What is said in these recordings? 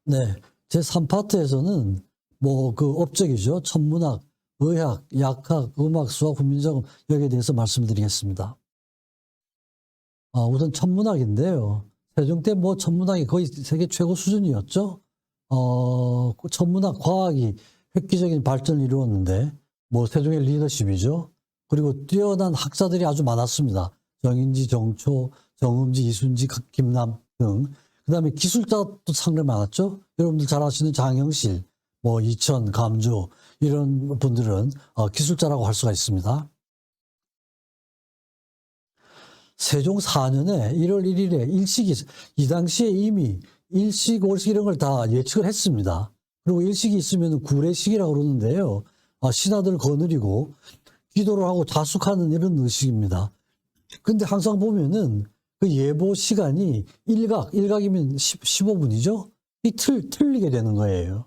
네. 제3파트에서는 뭐 그 업적이죠. 천문학, 의학, 약학, 음악, 수학, 훈민정음 여기에 대해서 말씀드리겠습니다. 우선 천문학인데요. 세종 때 뭐 천문학이 거의 세계 최고 수준이었죠. 그 천문학 과학이 획기적인 발전을 이루었는데 뭐 세종의 리더십이죠. 그리고 뛰어난 학자들이 아주 많았습니다. 정인지, 정초, 정음지, 이순지, 김남 등. 그다음에 기술자도 상당히 많았죠. 여러분들 잘 아시는 장영실, 뭐 이천, 감조 이런 분들은 기술자라고 할 수가 있습니다. 세종 4년에 1월 1일에 일식이 이 당시에 이미 일식, 월식 이런 걸 다 예측을 했습니다. 그리고 일식이 있으면 구례식이라고 그러는데요. 신하들 거느리고 기도를 하고 자숙하는 이런 의식입니다. 근데 항상 보면은 그 예보 시간이 일각이면 15분이죠? 틀리게 되는 거예요.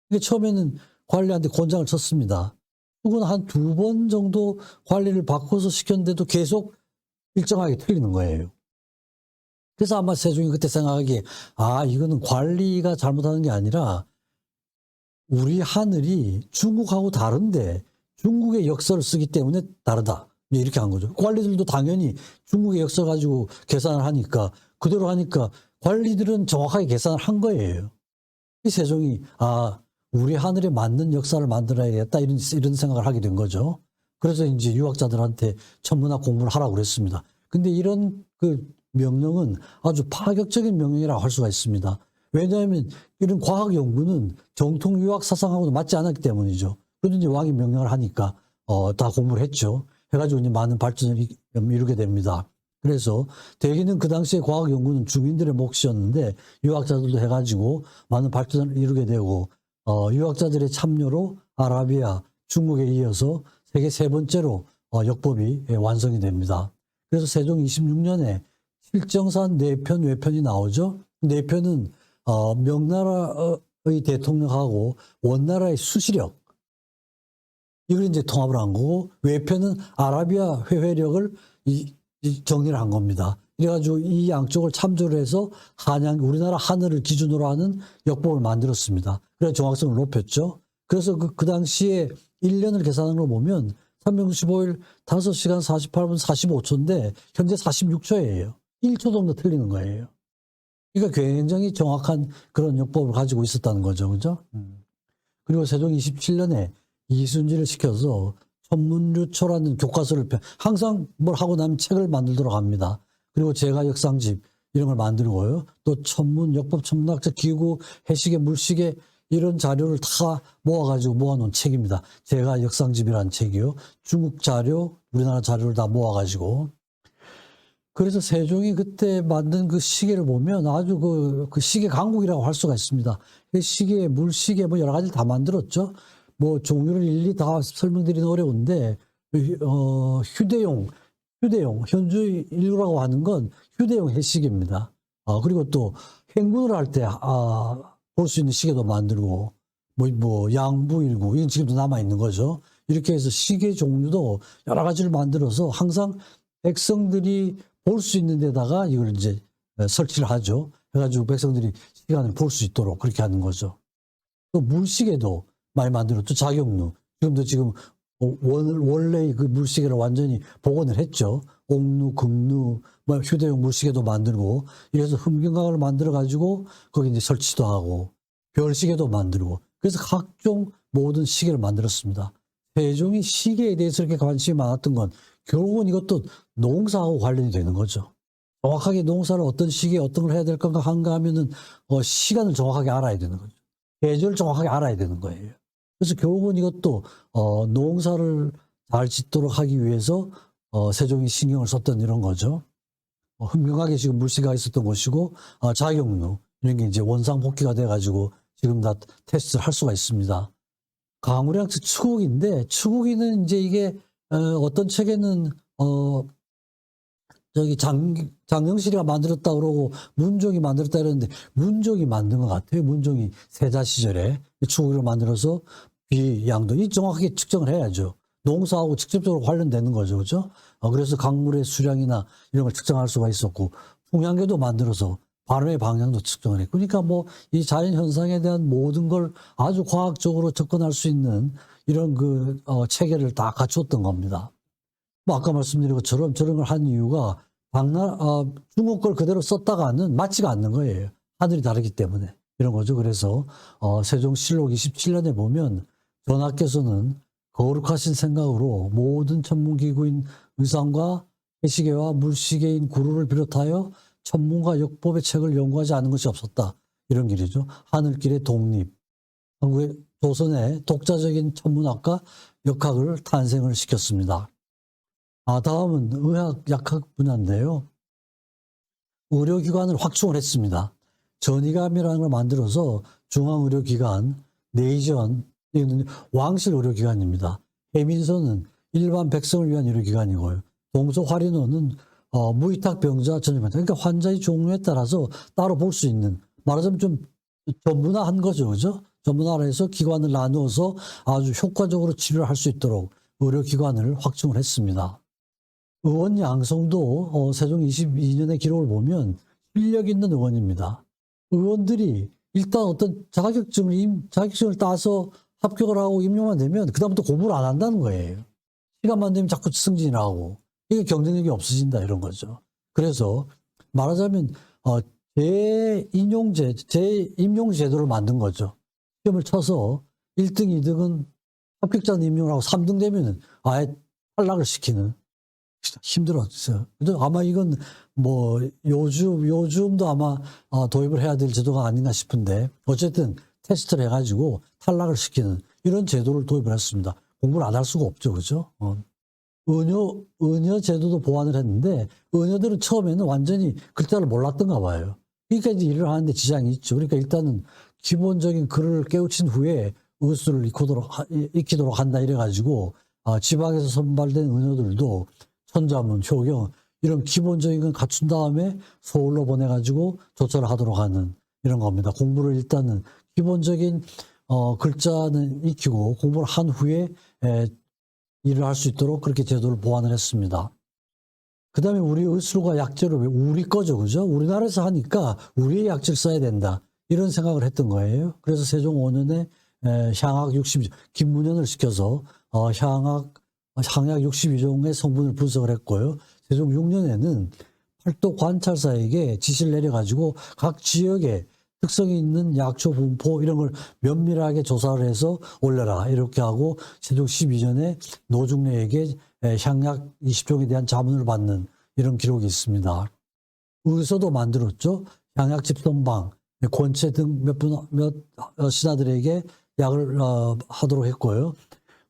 그러니까 처음에는 관리한테 권장을 쳤습니다. 혹은 한 2번 정도 관리를 바꿔서 시켰는데도 계속 일정하게 틀리는 거예요. 그래서 아마 세종이 그때 생각하기에 이거는 관리가 잘못하는 게 아니라 우리 하늘이 중국하고 다른데 중국의 역사를 쓰기 때문에 다르다. 이렇게 한 거죠. 관리들도 당연히 중국의 역사 가지고 계산을 하니까 그대로 하니까 관리들은 정확하게 계산을 한 거예요. 이 세종이 우리 하늘에 맞는 역사를 만들어야겠다 이런 생각을 하게 된 거죠. 그래서 이제 유학자들한테 천문학 공부를 하라고 그랬습니다. 근데 이런 그 명령은 아주 파격적인 명령이라고 할 수가 있습니다. 왜냐하면 이런 과학 연구는 정통 유학 사상하고도 맞지 않았기 때문이죠. 그런데 이제 왕이 명령을 하니까 다 공부를 했죠. 해가지고 이제 많은 발전을 이루게 됩니다. 그래서 대개는 그 당시에 과학 연구는 주민들의 몫이었는데 유학자들도 해가지고 많은 발전을 이루게 되고 유학자들의 참여로 아라비아, 중국에 이어서 세계 3번째로 역법이 완성이 됩니다. 그래서 세종 26년에 실정산 내편, 외편이 나오죠. 내편은 명나라의 대통령하고 원나라의 수시력 이걸 이제 통합을 한 거고 외편은 아라비아 회회력을 정리를 한 겁니다. 그래가지고 이 양쪽을 참조를 해서 우리나라 하늘을 기준으로 하는 역법을 만들었습니다. 그래서 정확성을 높였죠. 그래서 그 당시에 1년을 계산한 걸 보면 365일 5시간 48분 45초인데 현재 46초예요. 1초 정도 틀리는 거예요. 그러니까 굉장히 정확한 그런 역법을 가지고 있었다는 거죠. 그죠? 그리고 세종 27년에 이순지를 시켜서 천문류초라는 교과서를 항상 뭘 하고 나면 책을 만들도록 합니다. 그리고 제가 역상집 이런 걸 만들고요. 또 천문, 역법, 천문학적 기구, 해시계, 물시계 이런 자료를 다 모아가지고 모아놓은 책입니다. 제가 역상집이라는 책이요. 중국 자료, 우리나라 자료를 다 모아가지고. 그래서 세종이 그때 만든 그 시계를 보면 아주 그 시계 강국이라고 할 수가 있습니다. 그 시계, 물시계 뭐 여러 가지 다 만들었죠. 뭐 종류를 일일이 다 설명드리는 어려운데 휴대용 현주의 인류라고 하는 건 휴대용 해시계입니다. 그리고 또 행군을 할 때 볼 수 있는 시계도 만들고 뭐 양부일구 이건 지금도 남아 있는 거죠. 이렇게 해서 시계 종류도 여러 가지를 만들어서 항상 백성들이 볼 수 있는 데다가 이걸 이제 설치를 하죠. 해가지고 백성들이 시간을 볼 수 있도록 그렇게 하는 거죠. 또 물시계도 많이 만들었죠. 자격루. 지금 원래의 그 물시계를 완전히 복원을 했죠. 옥루, 금루, 뭐 휴대용 물시계도 만들고, 이래서 흠경각을 만들어가지고, 거기 이제 설치도 하고, 별시계도 만들고, 그래서 각종 모든 시계를 만들었습니다. 세종이 시계에 대해서 이렇게 관심이 많았던 건, 결국은 이것도 농사하고 관련이 되는 거죠. 정확하게 농사를 어떤 시기에 어떤 걸 해야 될 건가 하면은, 시간을 정확하게 알아야 되는 거죠. 계절을 정확하게 알아야 되는 거예요. 그래서 결국은 이것도 농사를 잘 짓도록 하기 위해서 세종이 신경을 썼던 이런 거죠. 흠경하게 지금 물시가 있었던 것이고 자격루 이런 게 이제 원상복귀가 돼가지고 지금 다 테스트를 할 수가 있습니다. 강우량측 추국인데 추국이는 이제 이게 어떤 책에는 장영실이가 만들었다 그러고 문종이 만들었다 이러는데 문종이 만든 것 같아요. 문종이 세자 시절에 추구를 만들어서 비양도 이 정확하게 측정을 해야죠. 농사하고 직접적으로 관련되는 거죠. 그렇죠? 그래서 강물의 수량이나 이런 걸 측정할 수가 있었고 풍향계도 만들어서 발음의 방향도 측정을 했고, 그러니까 뭐 이 자연 현상에 대한 모든 걸 아주 과학적으로 접근할 수 있는 이런 체계를 다 갖추었던 겁니다. 뭐 아까 말씀드린 것처럼 저런 걸 한 이유가 중국 걸 그대로 썼다가는 맞지가 않는 거예요. 하늘이 다르기 때문에 이런 거죠. 그래서 세종실록 27년에 보면 전하께서는 거룩하신 생각으로 모든 천문기구인 의상과 해시계와 물시계인 구루를 비롯하여 천문과 역법의 책을 연구하지 않은 것이 없었다. 이런 길이죠. 하늘길의 독립, 한국의 조선의 독자적인 천문학과 역학을 탄생을 시켰습니다. 다음은 의학 약학 분야인데요. 의료기관을 확충을 했습니다. 전의감이라는 걸 만들어서 중앙의료기관, 내의전, 왕실 의료기관입니다. 해민서는 일반 백성을 위한 의료기관이고요. 동서화린원은 무위탁병자 전염병. 그러니까 환자의 종류에 따라서 따로 볼 수 있는, 말하자면 좀 전문화한 거죠. 그죠? 전문화를 해서 기관을 나누어서 아주 효과적으로 치료를 할 수 있도록 의료기관을 확충을 했습니다. 의원 양성도 세종 22년의 기록을 보면 실력 있는 의원입니다. 의원들이 일단 어떤 자격증을 따서 합격을 하고 임용만 되면 그다음부터 공부를 안 한다는 거예요. 시간만 되면 자꾸 승진을 하고 이게 경쟁력이 없어진다 이런 거죠. 그래서 말하자면 재임용 제도를 만든 거죠. 시험을 쳐서 1등, 2등은 합격자는 임용을 하고 3등 되면은 아예 탈락을 시키는. 힘들었어요. 아마 이건 뭐 요즘도 아마 도입을 해야 될 제도가 아닌가 싶은데 어쨌든 테스트를 해가지고 탈락을 시키는 이런 제도를 도입을 했습니다. 공부를 안 할 수가 없죠, 그죠? 은여 제도도 보완을 했는데 은여들은 처음에는 완전히 글자를 몰랐던가 봐요. 그러니까 이제 일을 하는데 지장이 있죠. 그러니까 일단은 기본적인 글을 깨우친 후에 의수를 익히도록 한다 이래가지고 지방에서 선발된 은여들도 천자문, 효경 이런 기본적인 건 갖춘 다음에 서울로 보내가지고 조처를 하도록 하는 이런 겁니다. 공부를 일단은 기본적인 글자는 익히고 공부를 한 후에 일을 할 수 있도록 그렇게 제도를 보완을 했습니다. 그 다음에 우리 의술과 약재로 우리 거죠, 그죠? 우리나라에서 하니까 우리의 약재를 써야 된다 이런 생각을 했던 거예요. 그래서 세종 5년에 향약 62종 김문현을 시켜서 향약 62종의 성분을 분석을 했고요. 세종 6년에는 팔도 관찰사에게 지시를 내려가지고 각 지역에 특성이 있는 약초 분포 이런 걸 면밀하게 조사를 해서 올려라 이렇게 하고 세종 12년에 노중래에게 향약 20종에 대한 자문을 받는 이런 기록이 있습니다. 의서도 만들었죠. 향약 집성방, 권채 등 몇 신하들에게 약을 하도록 했고요.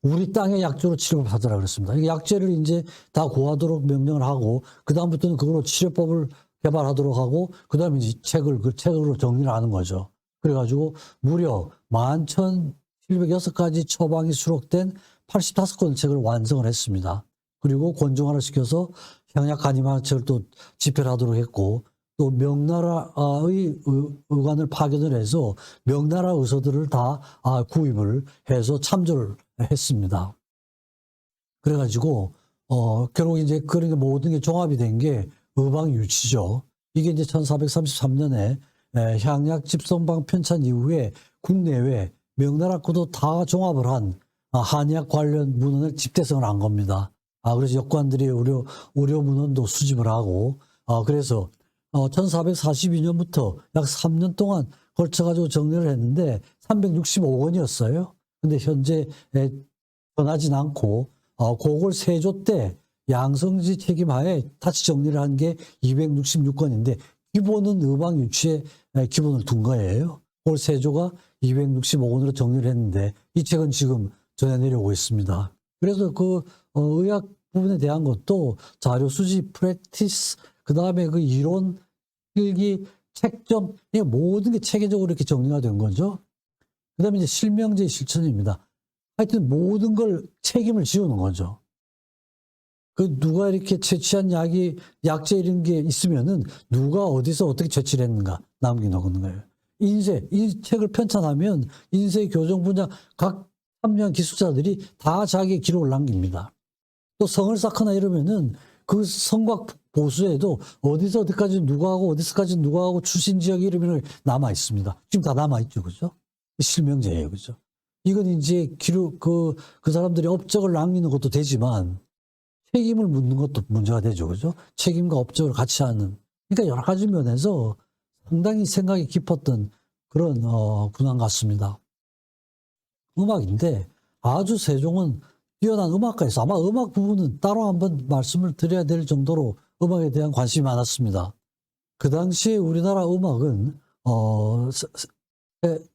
우리 땅의 약조로 치료법 하더라 그랬습니다. 약재를 이제 다 구하도록 명령을 하고 그다음부터는 그걸로 치료법을 개발하도록 하고 그다음에 이제 책으로 정리를 하는 거죠. 그래가지고 무려 11,706가지 처방이 수록된 85권 책을 완성을 했습니다. 그리고 권종화를 시켜서 향약 간이만 책을 또 집필 하도록 했고 또 명나라의 의관을 파견을 해서 명나라 의서들을 다 구입을 해서 참조를 했습니다. 그래가지고 결국 이제 그런 게 모든 게 종합이 된 게 의방유치죠. 이게 이제 1433년에 향약 집성방 편찬 이후에 국내외 명나라 거도 다 종합을 한 한의학 관련 문헌을 집대성을 한 겁니다. 그래서 역관들이 의료 문헌도 수집을 하고 그래서 1442년부터 약 3년 동안 걸쳐가지고 정리를 했는데 365권이었어요. 근데 현재 변하진 않고 그걸 세조 때 양성지 책임하에 다시 정리를 한 게 266권인데 기본은 의방유치에 기본을 둔 거예요. 그걸 세조가 265권으로 정리를 했는데 이 책은 지금 전해 내려오고 있습니다. 그래서 의학 부분에 대한 것도 자료 수집, 프랙티스, 그 다음에 그 이론, 필기, 책점, 모든 게 체계적으로 이렇게 정리가 된 거죠. 그 다음에 이제 실명제의 실천입니다. 하여튼 모든 걸 책임을 지우는 거죠. 누가 이렇게 채취한 약재 이런 게 있으면은 누가 어디서 어떻게 채취를 했는가 남겨놓는 거예요. 이 책을 편찬하면 인쇄 교정 분야 각 참여한 기술자들이 다 자기의 기록을 남깁니다. 또 성을 쌓거나 이러면은 그 성과 보수에도 어디서 어디까지 누가 하고 어디서까지 누가 하고 출신 지역 이름이 남아 있습니다. 지금 다 남아 있죠, 그죠? 실명제예요, 그죠? 이건 이제 기록 그 사람들이 업적을 남기는 것도 되지만 책임을 묻는 것도 문제가 되죠, 그죠? 책임과 업적을 같이 하는. 그러니까 여러 가지 면에서 상당히 생각이 깊었던 그런 군안 같습니다. 음악인데 아주 세종은 뛰어난 음악가였어. 아마 음악 부분은 따로 한번 말씀을 드려야 될 정도로 음악에 대한 관심이 많았습니다. 그 당시에 우리나라 음악은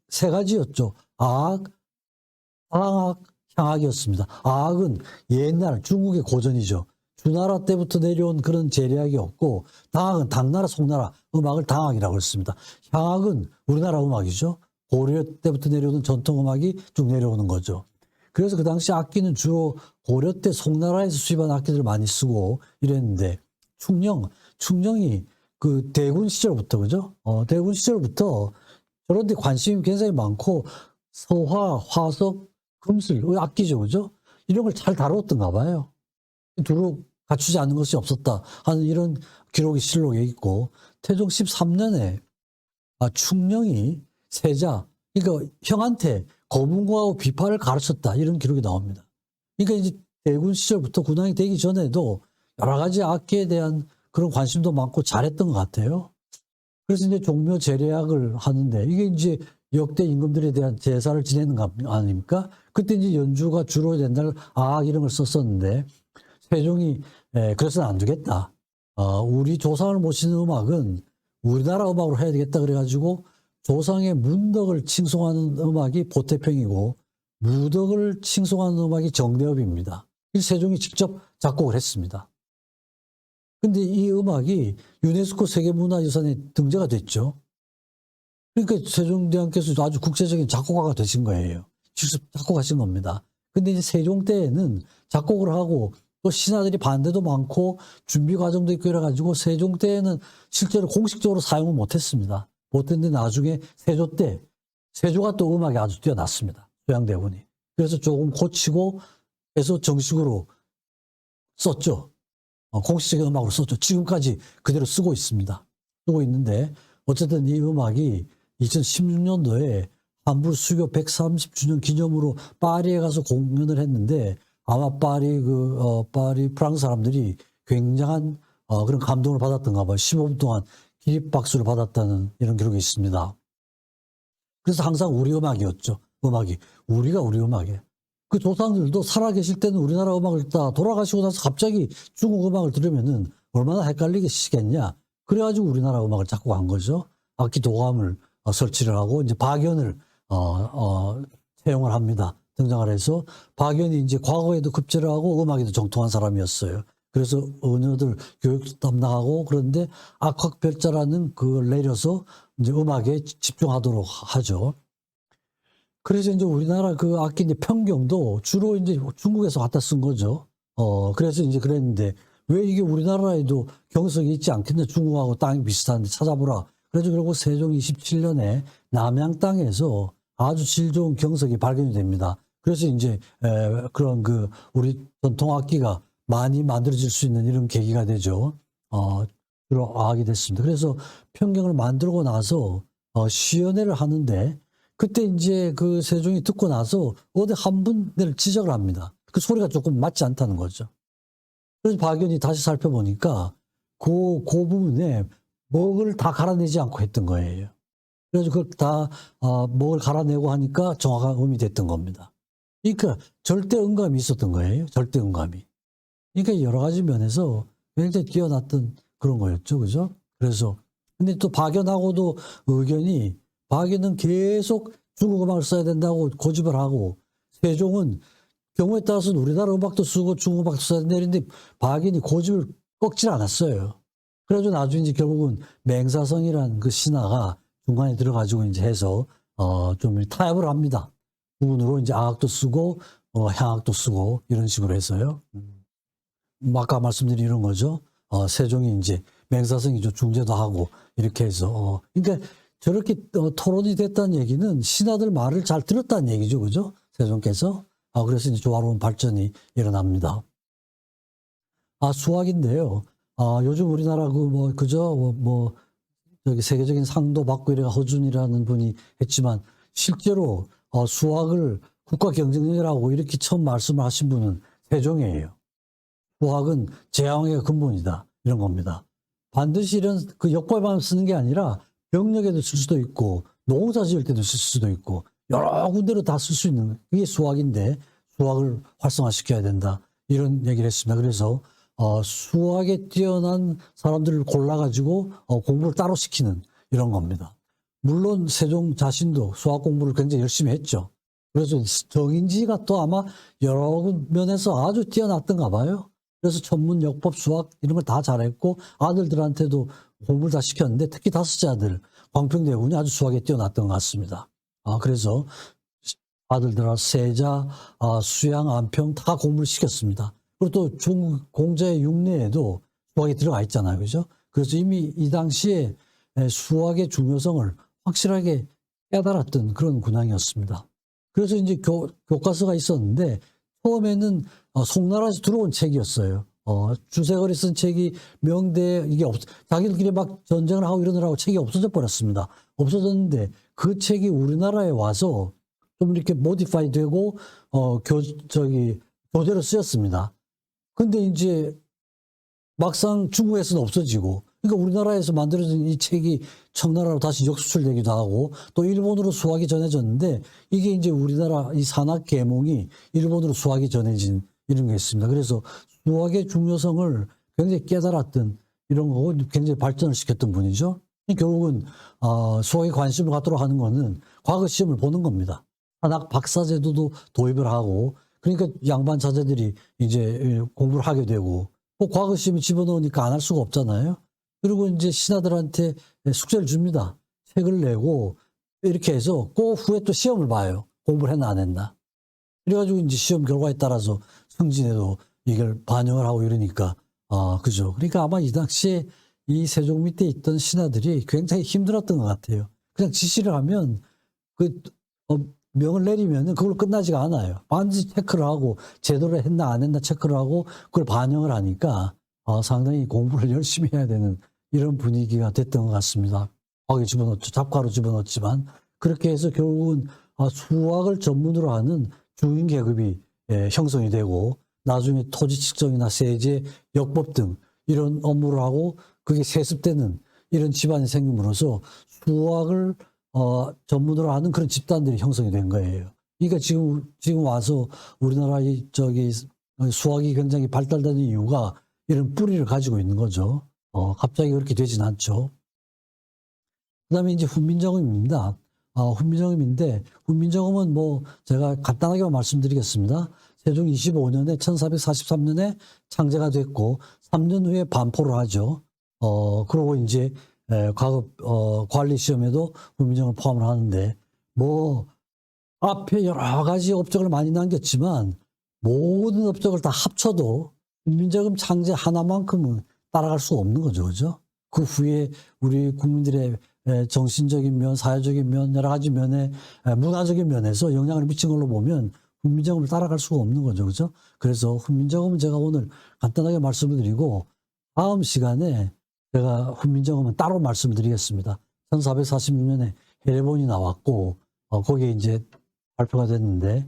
세 가지였죠. 악, 상악, 향악이었습니다. 악은 옛날 중국의 고전이죠. 주나라 때부터 내려온 그런 재래악이었고, 당악은 당나라, 송나라 음악을 당악이라고 했습니다. 향악은 우리나라 음악이죠. 고려 때부터 내려오는 전통 음악이 쭉 내려오는 거죠. 그래서 그 당시 악기는 주로 고려 때 송나라에서 수입한 악기들을 많이 쓰고 이랬는데, 충녕이 그 대군 시절부터, 그죠? 대군 시절부터 저런 데 관심이 굉장히 많고, 서화, 화석, 금술, 악기죠, 그죠? 이런 걸 잘 다뤘던가 봐요. 두루 갖추지 않은 것이 없었다 하는 이런 기록이 실록에 있고, 태종 13년에 충녕이 세자, 그러니까 형한테 거문고하고 비파를 가르쳤다 이런 기록이 나옵니다. 그러니까 이제 대군 시절부터 군왕이 되기 전에도 여러 가지 악기에 대한 그런 관심도 많고 잘했던 것 같아요. 그래서 이제 종묘 제례악을 하는데 이게 이제 역대 임금들에 대한 제사를 지내는 거 아닙니까? 그때 이제 연주가 주로 옛날 악 이런 걸 썼었는데 세종이 그래서는 안 되겠다. 우리 조상을 모시는 음악은 우리나라 음악으로 해야 되겠다 그래가지고 조상의 문덕을 칭송하는 음악이 보태평이고 무덕을 칭송하는 음악이 정대업입니다. 세종이 직접 작곡을 했습니다. 근데 이 음악이 유네스코 세계문화유산에 등재가 됐죠. 그러니까 세종대왕께서 아주 국제적인 작곡가가 되신 거예요. 직접 작곡하신 겁니다. 근데 이제 세종 때에는 작곡을 하고 또 신하들이 반대도 많고 준비 과정도 있고 이래가지고 세종 때에는 실제로 공식적으로 사용을 못했습니다. 못했는데 나중에 세조 때 세조가 또 음악이 아주 뛰어났습니다. 소양대군이. 그래서 조금 고치고 해서 정식으로 썼죠. 공식적인 음악으로 썼죠. 지금까지 그대로 쓰고 있습니다. 쓰고 있는데 어쨌든 이 음악이 2016년도에 한불 수교 130주년 기념으로 파리에 가서 공연을 했는데 아마 파리 프랑스 사람들이 굉장한 그런 감동을 받았던가 봐요. 15분 동안 기립박수를 받았다는 이런 기록이 있습니다. 그래서 항상 우리 음악이었죠. 음악이. 우리가 우리 음악이에요. 그 조상들도 살아계실 때는 우리나라 음악을 듣다 돌아가시고 나서 갑자기 중국 음악을 들으면은 얼마나 헷갈리시겠냐. 그래가지고 우리나라 음악을 작곡한 거죠. 악기 도감을 설치를 하고 이제 박연을 채용을 합니다. 등장을 해서 박연이 이제 과거에도 급제를 하고 음악에도 정통한 사람이었어요. 그래서 어느들 교육도 담당하고 그런데 악학별자라는 그걸 내려서 이제 음악에 집중하도록 하죠. 그래서 이제 우리나라 그 악기 이제 평경도 주로 이제 중국에서 갖다 쓴 거죠. 그래서 이제 그랬는데 왜 이게 우리나라에도 경석이 있지 않겠냐. 중국하고 땅이 비슷한데 찾아보라. 그래서 결국 세종 27년에 남양 땅에서 아주 질 좋은 경석이 발견이 됩니다. 그래서 이제 그런 그 우리 전통 악기가 많이 만들어질 수 있는 이런 계기가 되죠. 주로 악이 됐습니다. 그래서 평경을 만들고 나서 시연회를 하는데 그때 이제 그 세종이 듣고 나서 어디 한 분을 지적을 합니다. 그 소리가 조금 맞지 않다는 거죠. 그래서 박연이 다시 살펴보니까 그 부분에 먹을 다 갈아내지 않고 했던 거예요. 그래서 그걸 다 먹을 갈아내고 하니까 정확한 음이 됐던 겁니다. 그러니까 절대 음감이 있었던 거예요. 절대 음감이. 그러니까 여러 가지 면에서 굉장히 뛰어났던 그런 거였죠. 그죠? 그래서 근데 또 박연하고도 의견이 박연은 계속 중국 음악을 써야 된다고 고집을 하고 세종은 경우에 따라서는 우리나라 음악도 쓰고 중국 음악도 써야 된다 이랬는데 박연이 고집을 꺾질 않았어요. 그래가지고 나중에 이제 결국은 맹사성이라는 그 신하가 중간에 들어가지고 이제 해서 좀 타협을 합니다. 부분으로 이제 악악도 쓰고 향악도 쓰고 이런 식으로 해서요. 아까 말씀드린 이런 거죠. 세종이 이제 맹사성이 좀 중재도 하고 이렇게 해서 그러니까 저렇게 토론이 됐다는 얘기는 신하들 말을 잘 들었다는 얘기죠, 그죠? 세종께서 그래서 이제 조화로운 발전이 일어납니다. 수학인데요. 요즘 우리나라 그저 저기 세계적인 상도 받고 이래가 허준이라는 분이 했지만 실제로 수학을 국가 경쟁력이라고 이렇게 처음 말씀을 하신 분은 세종이에요. 수학은 제왕의 근본이다. 이런 겁니다. 반드시 이런 그 역법에만 쓰는 게 아니라 병력에도 쓸 수도 있고 농사 지을 때도 쓸 수도 있고 여러 군데로 다 쓸 수 있는 그게 수학인데 수학을 활성화시켜야 된다. 이런 얘기를 했습니다. 그래서 수학에 뛰어난 사람들을 골라가지고 공부를 따로 시키는 이런 겁니다. 물론 세종 자신도 수학 공부를 굉장히 열심히 했죠. 그래서 정인지가 또 아마 여러 면에서 아주 뛰어났던가 봐요. 그래서 천문, 역법, 수학 이런 걸 다 잘했고 아들들한테도 공부를 다 시켰는데 특히 다섯째 아들 광평대군이 아주 수학에 뛰어났던 것 같습니다. 그래서 아들들아 세자, 수양, 안평 다 공부를 시켰습니다. 그리고 또 공제 육례에도 수학이 들어가 있잖아요. 그죠? 그래서 이미 이 당시에 수학의 중요성을 확실하게 깨달았던 그런 군왕이었습니다. 그래서 이제 교과서가 있었는데 처음에는 송나라에서 들어온 책이었어요. 주세걸이 쓴 책이 명대에 이게 자기들끼리 막 전쟁을 하고 이러느라고 책이 없어져 버렸습니다. 없어졌는데 그 책이 우리나라에 와서 좀 이렇게 모디파이 되고 교재로 쓰였습니다. 근데 이제 막상 중국에서는 없어지고 그러니까 우리나라에서 만들어진 이 책이 청나라로 다시 역수출되기도 하고 또 일본으로 수학이 전해졌는데 이게 이제 우리나라 이 산학 계몽이 일본으로 수학이 전해진 이런 게 있습니다. 그래서 수학의 중요성을 굉장히 깨달았던 이런 거고 굉장히 발전을 시켰던 분이죠. 결국은 수학에 관심을 갖도록 하는 거는 과거 시험을 보는 겁니다. 산학 박사 제도도 도입을 하고 그러니까 양반 자제들이 이제 공부를 하게 되고 과거 시험에 집어넣으니까 안 할 수가 없잖아요. 그리고 이제 신하들한테 숙제를 줍니다. 책을 내고 이렇게 해서 그 후에 또 시험을 봐요. 공부를 했나 안 했나. 그래가지고 이제 시험 결과에 따라서 승진에도 이걸 반영을 하고 이러니까 그죠. 그러니까 아마 이 당시에 이 세종 밑에 있던 신하들이 굉장히 힘들었던 것 같아요. 그냥 지시를 하면 명을 내리면은 그걸로 끝나지가 않아요. 반드시 체크를 하고 제대로 했나 안 했나 체크를 하고 그걸 반영을 하니까 상당히 공부를 열심히 해야 되는 이런 분위기가 됐던 것 같습니다. 거기 집어넣죠. 잡과로 집어넣지만 그렇게 해서 결국은 수학을 전문으로 하는 중인 계급이 형성이 되고 나중에 토지 측정이나 세제, 역법 등 이런 업무를 하고 그게 세습되는 이런 집안이 생김으로써 수학을 전문으로 하는 그런 집단들이 형성이 된 거예요. 그러니까 지금 와서 우리나라 수학이 굉장히 발달되는 이유가 이런 뿌리를 가지고 있는 거죠. 갑자기 그렇게 되진 않죠. 그 다음에 이제 훈민정음입니다. 훈민정음인데, 훈민정음은 제가 간단하게만 말씀드리겠습니다. 세종 25년에 1443년에 창제가 됐고, 3년 후에 반포를 하죠. 그러고 이제, 과거, 관리 시험에도 훈민정음을 포함을 하는데, 앞에 여러 가지 업적을 많이 남겼지만, 모든 업적을 다 합쳐도 훈민정음 창제 하나만큼은 따라갈 수 없는 거죠. 그죠? 그 후에 우리 국민들의 정신적인 면, 사회적인 면, 여러 가지 면에 문화적인 면에서 영향을 미친 걸로 보면 훈민정음을 따라갈 수가 없는 거죠. 그죠? 그래서 훈민정음은 제가 오늘 간단하게 말씀을 드리고 다음 시간에 제가 훈민정음은 따로 말씀을 드리겠습니다. 1446년에 해례본이 나왔고 거기에 이제 발표가 됐는데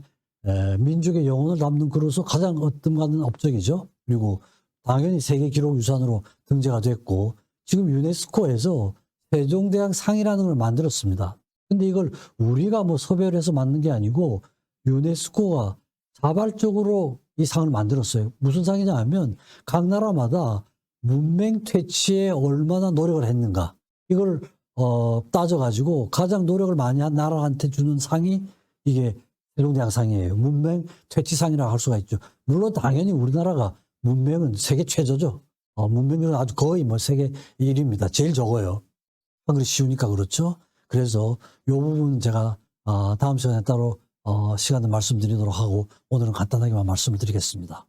민족의 영혼을 담는 그로서 가장 어뜸가는 업적이죠. 그리고 당연히 세계기록유산으로 등재가 됐고 지금 유네스코에서 세종대왕상이라는 걸 만들었습니다. 근데 이걸 우리가 섭외를 해서 만든 게 아니고 유네스코가 자발적으로 이 상을 만들었어요. 무슨 상이냐 하면 각 나라마다 문맹 퇴치에 얼마나 노력을 했는가 이걸 따져가지고 가장 노력을 많이 한 나라한테 주는 상이 이게 세종대왕상이에요. 문맹 퇴치상이라고 할 수가 있죠. 물론 당연히 우리나라가 문맹은 세계 최저죠. 문맹률은 아주 거의 세계 1위입니다. 제일 적어요. 한글이 쉬우니까 그렇죠. 그래서 이 부분은 제가 다음 시간에 따로 시간을 말씀드리도록 하고 오늘은 간단하게만 말씀을 드리겠습니다.